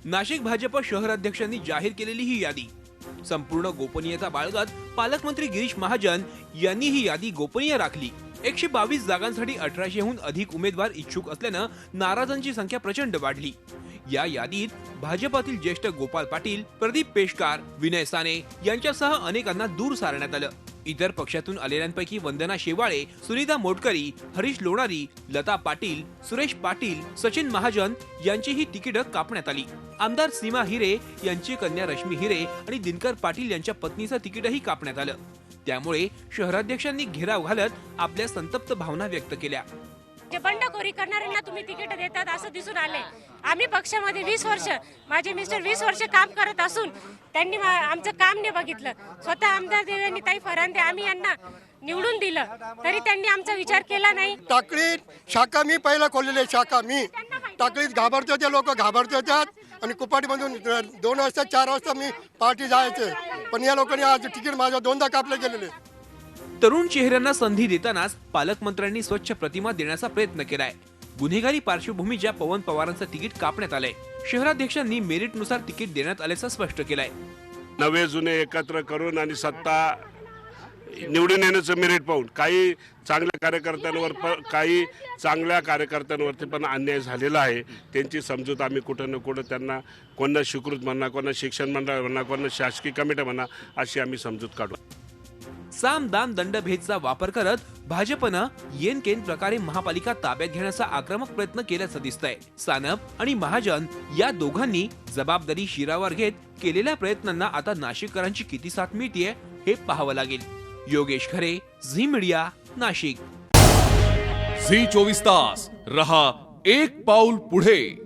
नाशिक भाजप शहराध्यक्षांनी जाहीर केलेली ही यादी संपूर्ण गोपनीयता बाळगत पालकमंत्री गिरीश महाजन यांनी ही यादी गोपनीय राखली। 122 जागांसाठी 1800हून अधिक उमेदवार इच्छुक असल्यानं नाराजांची संख्या प्रचंड वाढली। या यादीत भाजपातील ज्येष्ठ गोपाल पाटील, प्रदीप पेशकार, विनय साने यांच्यासह अनेकांना दूर सारण्यात आलं। इतर पक्षातून आलेल्यांपैकी वंदना शेवाळे, सुनीता मोटकरी, हरीश लोणारी, लता पाटील, सुरेश पाटील, सचिन महाजन यांचीही तिकीट कापण्यात आली। आमदार सीमा हिरे यांची कन्या रश्मी हिरे आणि दिनकर पाटील यांच्या पत्नीचं तिकीटही कापण्यात आलं। त्यामुळे शहराध्यक्षांनी घेराव घालत आपल्या संतप्त भावना व्यक्त केल्या। जे बंडखोरी करणाऱ्यांना तुम्ही तिकीट देतात असं दिसून आले। आम्ही पक्षामध्ये 20 वर्ष, माझे मिस्टर 20 वर्ष काम करत असून त्यांनी आमचं काम नाही बघितलं। स्वतः आमदार देवानी ताई फरांदे आम्ही यांना निवडून दिलं तरी त्यांनी आमचा विचार केला नाही। टाकळीत शाखा मी पहिला खोललेली शाखा मी टाकळीत घाबरत होते, लोक घाबरत होतात आणि कुपाटीमधून 2 वाजता 4 वाजता मी पार्टी जायचे, पण या लोकांनी आज तिकीट माझं 2दा कापले गेलेले। तरुण चेहऱ्यांना संधी देतानाच पालकमंत्र्यांनी स्वच्छ प्रतिमा देण्याचा प्रयत्न केलाय। गुन्हेगारी पार्श्वभूमीच्या पवन पवारांचं तिकीट कापण्यात आलंय। शहराध्यक्षांनी मेरिटनुसार तिकीट देण्यात आल्याचं स्पष्ट केलंय। नवे जुने एकत्र करून आणि सत्ता निवडून येण्याचं मेरिट पाहून काही चांगल्या कार्यकर्त्यांवरती पण अन्याय झालेला आहे। त्यांची समजूत आम्ही कुठं ना कुठं त्यांना कोणा स्वीकृत म्हणा, कोणा शिक्षण मंडळ म्हणा, कोणा शासकीय कमिट्या म्हणा अशी आम्ही समजूत काढू। साम दाम दंडभेदचा वापर करत भाजपनं येनकेन प्रकारे महापालिका ताब्यात घेण्याचा आक्रमक प्रयत्न केल्याचं दिसतंय। सानप आणि महाजन या दोघांनी जबाबदारी शिरावर घेत केलेल्या प्रयत्नांना आता नाशिककरांची किती साथ मिळतेय हे पाहावं लागेल। योगेश खरे, झी मीडिया, नाशिक। झी 24 तास रहा एक पाऊल पुढे।